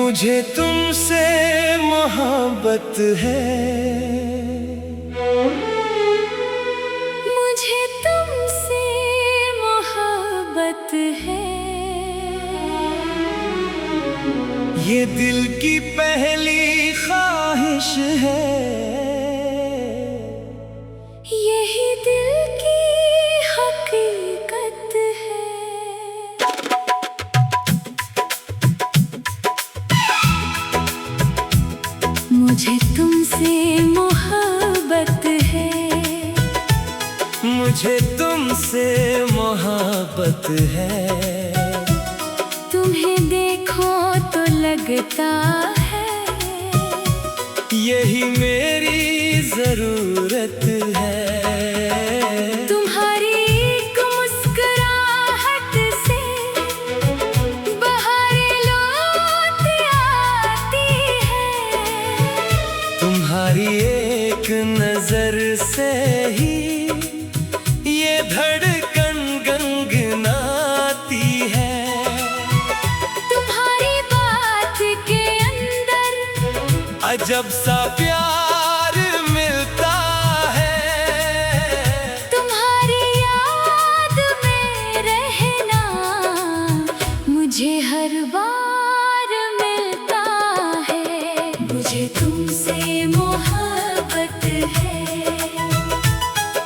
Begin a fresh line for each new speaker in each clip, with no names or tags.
मुझे तुमसे मोहब्बत है,
मुझे तुमसे मोहब्बत है।
ये दिल की पहली ख्वाहिश है,
यही दिल की हकीकत है। मुझे तुमसे मोहब्बत है,
मुझे तुमसे मोहब्बत है।
तुम्हें देखो तो लगता है
यही मेरी जरूरत है।
तुम्हारी एक मुस्कुराहट से बहारें लौट आती है।
तुम्हारी एक नजर से ही ये धड़कन गनगनाती है।
तुम्हारी बात के अंदर
अजब सा प्यार मिलता है।
तुम्हारी याद में रहना मुझे हर बार मिलता है। मुझे तुमसे मोहब्बत है,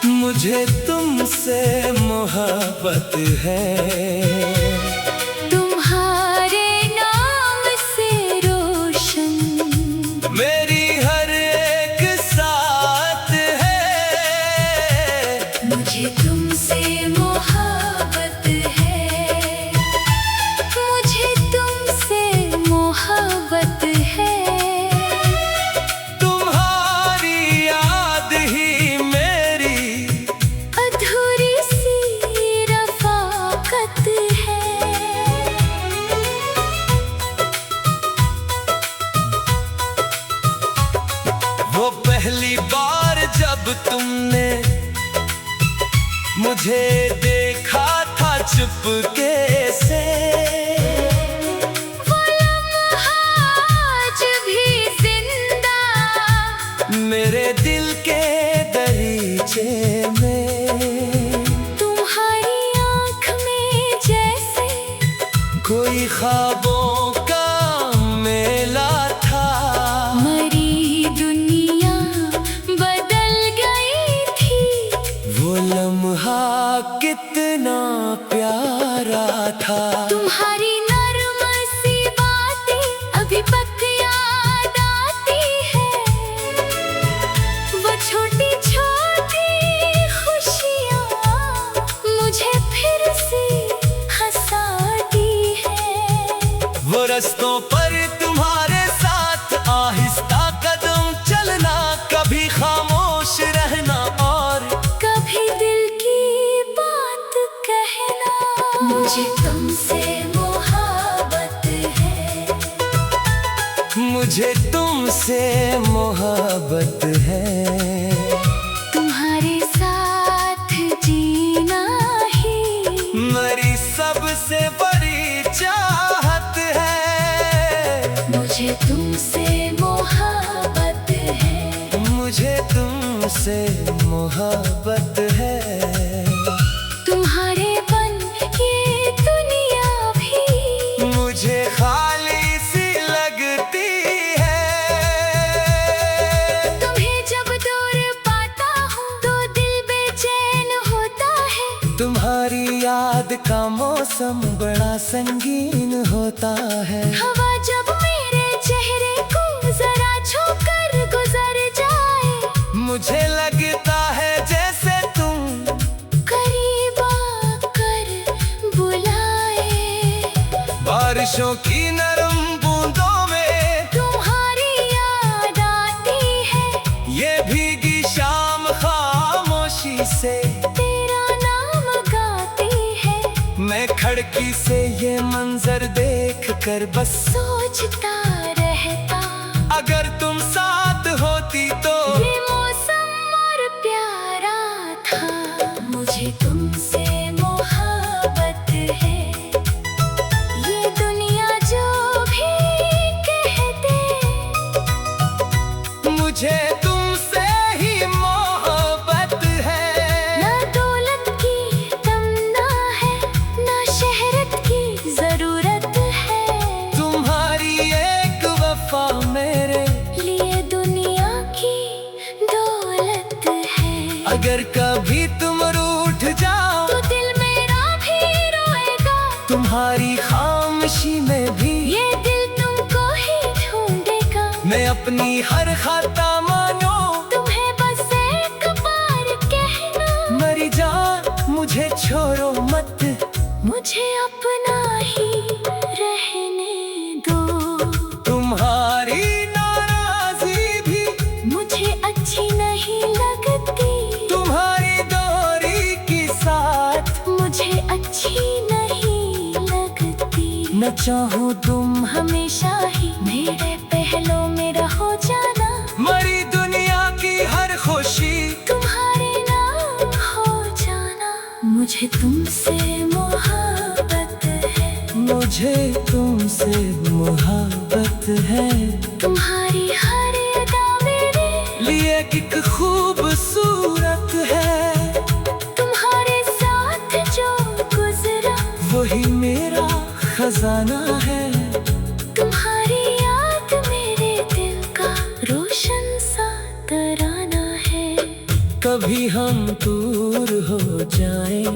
मुझे तुमसे मोहब्बत है।
तुम्हारे नाम से रोशन
मेरी हर एक साथ है।
मुझे तुमसे मोहब्बत है, मुझे तुमसे मोहब्बत है।
तुम्हारी याद ही मेरी
अधूरी सी रफ़ाक़त है।
वो पहली बार जब तुमने मुझे देखा था चुपके से,
वो लम्हा आज भी जिंदा
मेरे दिल के दरीचे में।
तुम्हारी आँख में जैसे
कोई ख्वाबों का मेला था।
मरी दुनिया बदल गई थी।
वो लम्हा कितना प्यारा था।
तुम्हारी नर्म सी बातें अभी तक याद आती है। वो छोटी छोटी खुशियाँ मुझे फिर से हंसाती है।
वो रस्तों पर तुम्हारे साथ आहिस्ता कदम चलना, कभी खामोश रहना और
कभी दिल की बात कहना। मुझे तुमसे मोहब्बत है,
मुझे तुमसे मोहब्बत है।
तुम्हारे साथ जीना ही
मेरी सबसे बड़ी चाहत है।
मुझे तुमसे मोहब्बत है,
मुझे तुमसे मोहब्बत है।
तुम्हारे बन ये दुनिया भी
मुझे खाली सी लगती है।
तुम्हें जब दूर पाता हूँ तो दिल बेचैन होता है।
तुम्हारी याद का मौसम बड़ा संगीन होता है।
हवा जब मेरे चेहरे को जरा छूकर गुजर जाए,
मुझे लगता है जैसे तुम
करीब आकर बुलाए।
बारिशों की नरम बूंदों में
तुम्हारी याद आती है।
ये भीगी शाम खामोशी से
तेरा नाम गाती है।
मैं खिड़की से ये मंजर देख कर बस
सोचता रहता,
अगर तुम साथ होती तो
ये मौसम और प्यारा था। मुझे तुमसे मोहब्बत है, ये दुनिया जो भी
अगर कभी तुम रूठ जाओ
तो दिल मेरा भी रोएगा।
तुम्हारी खामोशी में भी
ये दिल तुमको ही ढूंढेगा।
मैं अपनी हर खाता मानो
तुम्हें बस एक बार कहना,
मरी जान मुझे छोड़ो मत,
मुझे अपना ही रहने दो।
तुम्हारी नाराजी भी
मुझे अच्छी नहीं लगती,
तुम्हारी दूरी की साथ
मुझे अच्छी नहीं लगती।
न चाहो तुम
हमेशा ही मेरे पहलों में रहो जाना,
मरी दुनिया की हर खुशी
तुम्हारे नाम हो जाना। मुझे तुमसे मोहब्बत है,
मुझे तुमसे मोहब्बत है,
तुम्हारी हर अदा मेरे
लिए एक खूबसूरत है,
तुम्हारे साथ जो गुजरा
वही मेरा खजाना है।
तुम्हारी याद मेरे दिल का रोशन सा तराना है।
कभी हम दूर हो जाएं,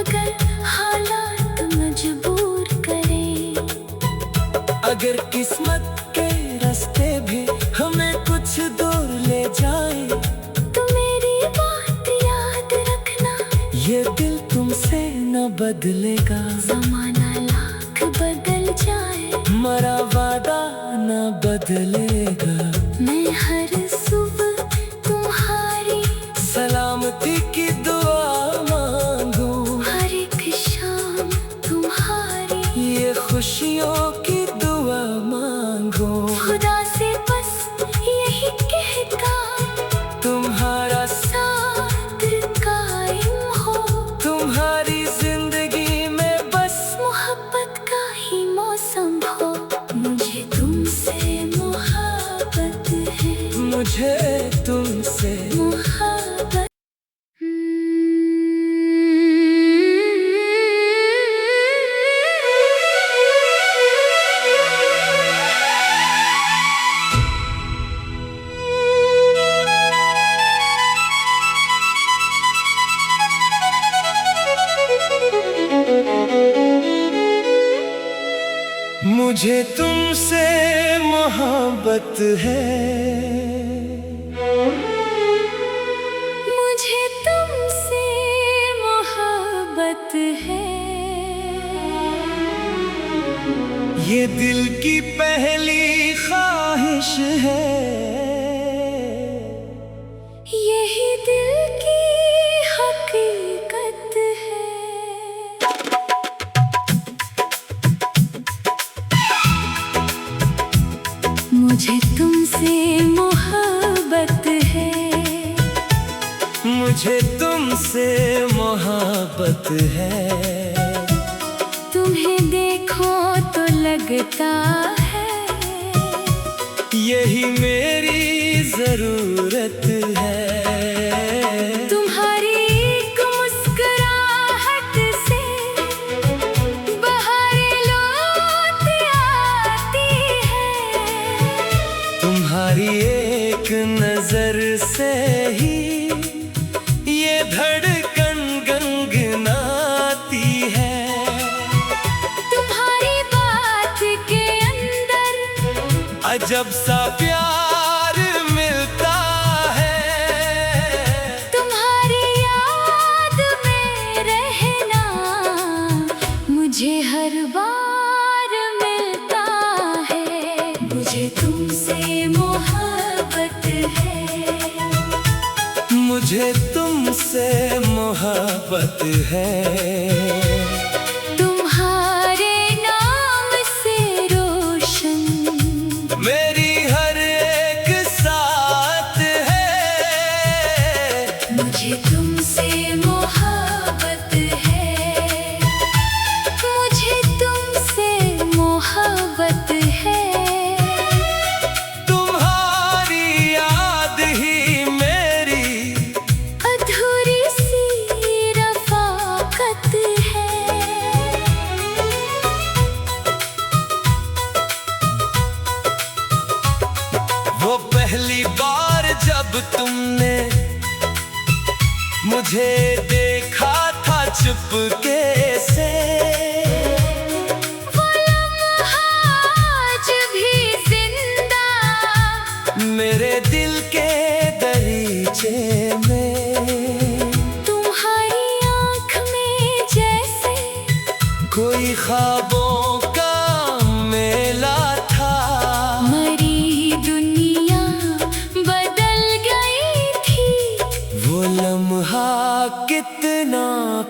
अगर हालात मजबूर करें,
अगर किस्मत के रास्ते भी हमें कुछ दूर ले जाए,
तो मेरी बात याद रखना,
ये दिल तुमसे न बदलेगा।
जमाना लाख बदल जाए,
मरा वादा न बदलेगा।
मैं हर सुबह तुम्हारी
सलामती की दुआ मांगू,
हर एक शाम तुम्हारी
ये खुशियों की दुआ मांगू।
खुदा से बस यही कहता,
तुम्हारा
साथ कायम हो,
तुम्हारी जिंदगी में बस
मोहब्बत का ही मौसम हो। मुझे तुमसे मोहब्बत है,
मुझे तुमसे
मोहब्बत।
मुझे तुमसे मोहब्बत है,
मुझे तुमसे मोहब्बत है,
ये दिल की पहली ख्वाहिश है,
यही दिल की हकीकत है। मुझे तुमसे मोहब्बत है,
मुझे तुमसे मोहब्बत है,
तुम्हें देखो तो लगता है
यही मेरी जरूरत है।
तुम्हारी एक मुस्कुराहट से बहारें लौट आती है,
तुम्हारी एक नजर से ही ये धड़कन गनगनाती है।
तुम्हारी बात के अंदर
अजब सा प्यार मिलता है,
तुम्हारी याद में रहना मुझे हर बार मिलता है। मुझे तुमसे मोहब्बत है,
मुझे तुमसे मोहब्बत है,
तुम्हारे नाम से रोशन
मेरी हर एक साथ है।
मुझे तुमसे मोहब्बत है, मुझे तुमसे मोहब्बत है,
तुम्हारी याद ही मेरी
अधूरी सी रफ़ाक़त है।
वो पहली बार जब तुमने मुझे देखा था चुपके से,
वो लम्हा आज भी जिंदा
मेरे दिल के दरीचे में।
तुम्हारी आँख में जैसे
कोई ख्वाबों का मेला था,
मरी दुनिया बदल गई थी।
वो लम्हा कितना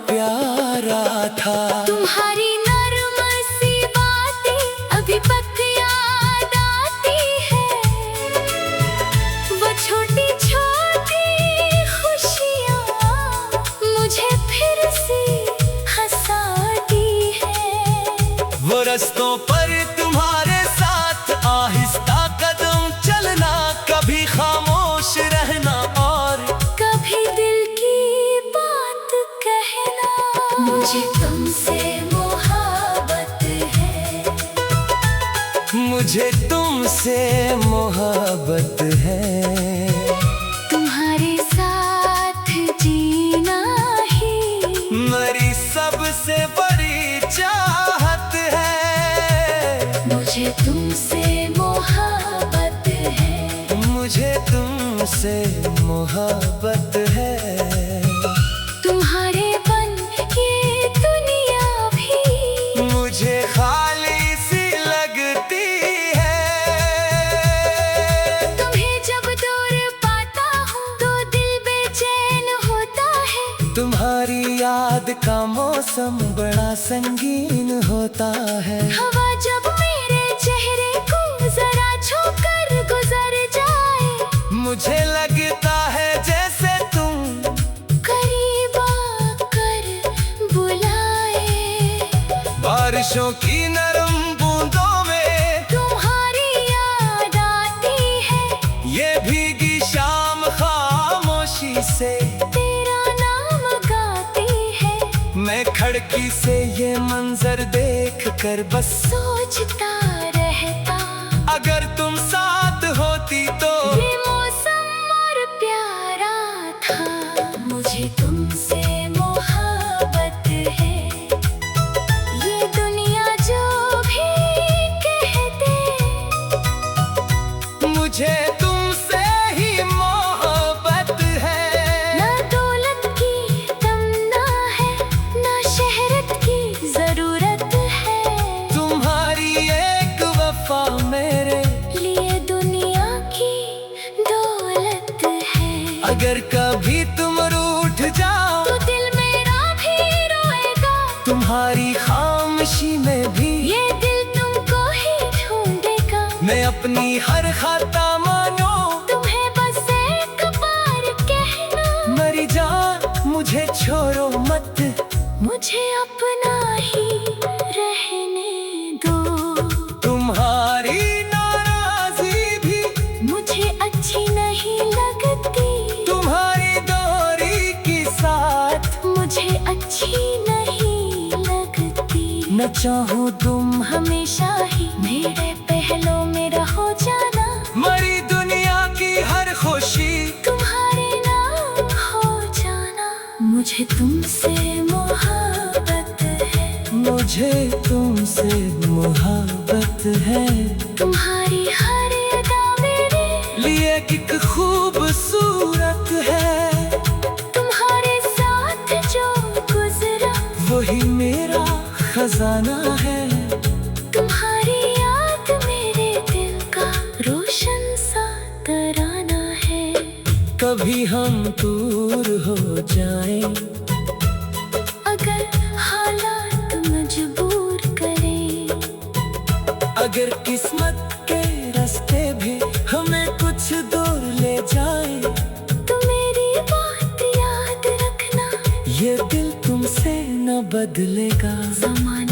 प्यारा था।
तुम्हारी नर्म सी बातें अभी तक याद आती है, वो छोटी छोटी खुशियाँ मुझे फिर से हंसाती है।
वो रस्तों पर तुम्हारे साथ आहिस्ता कदम चलना, कभी खामोश रहना और
कभी दिल की बात कहना। मुझे तुमसे मोहब्बत है,
मुझे तुमसे मोहब्बत है।
तुम्हारे साथ जीना ही
मेरी सबसे बड़ी चाहत है।
मुझे तुमसे मोहब्बत है।
मुझे तुमसे मोहब्बत है।
तुम्हारे बन ये दुनिया भी
मुझे खाली सी लगती है।
तुम्हें जब दूर पाता हूँ तो दिल बेचैन होता है।
तुम्हारी याद का मौसम बड़ा संगीन होता है।
हवा जब मेरे चेहरे को जरा छूकर गुजर जाए,
मुझे लगता है जैसे तुम
करीब आकर बुलाए।
बारिशों की नरम बूंदों में
तुम्हारी याद आती है,
ये भीगी शाम खामोशी से
तेरा नाम गाती है।
मैं खिड़की से ये मंजर देख कर बस
सोचता रहता,
अगर तुम साथ होती तो
ये मौसम और प्यारा था। मुझे तुमसे मोहब्बत है। ये दुनिया जो भी कहते,
मुझे तुमसे ही मोहब्बत है।
ना दौलत की तमन्ना है, ना शहरत की जरूरत है।
तुम्हारी एक वफा मेरे
लिए दुनिया की दौलत है।
अगर कभी तुम रूठ जाओ
तो दिल मेरा भी रोएगा,
तुम्हारी खामोशी में भी
ये दिल तुमको ही ढूंढेगा।
मैं अपनी हर खाता मानो
तुम्हें बस एक बार कहना,
मरी जान मुझे छोड़ो मत।
मुझे अपना ही रहने दो।
तुम्हारी नाराजी भी
मुझे अच्छी नहीं लगती,
तुम्हारी दूरी की साथ
मुझे अच्छी नहीं लगती।
न चाहूं तुम
हमेशा ही मेरे पहलों में रहो जाना,
मरी दुनिया की हर खुशी
तुम्हारे नाम हो जाना। मुझे तुमसे मोहब्बत है।
मुझे तुमसे मोहब्बत है।
तुम्हारी हर अदा मेरे
लिए एक खूबसूरत है।
तुम्हारे साथ जो गुजरा
वही मेरा खजाना है।
तुम्हारी याद मेरे दिल का रोशन सा तराना है।
कभी हम दूर हो जाएं,
अगर हालात मजबूर करें,
अगर किस्मत के रास्ते भी हमें कुछ दूर ले जाए,
तो मेरी बात याद रखना,
ये दिल तुमसे न बदलेगा।
ज़माना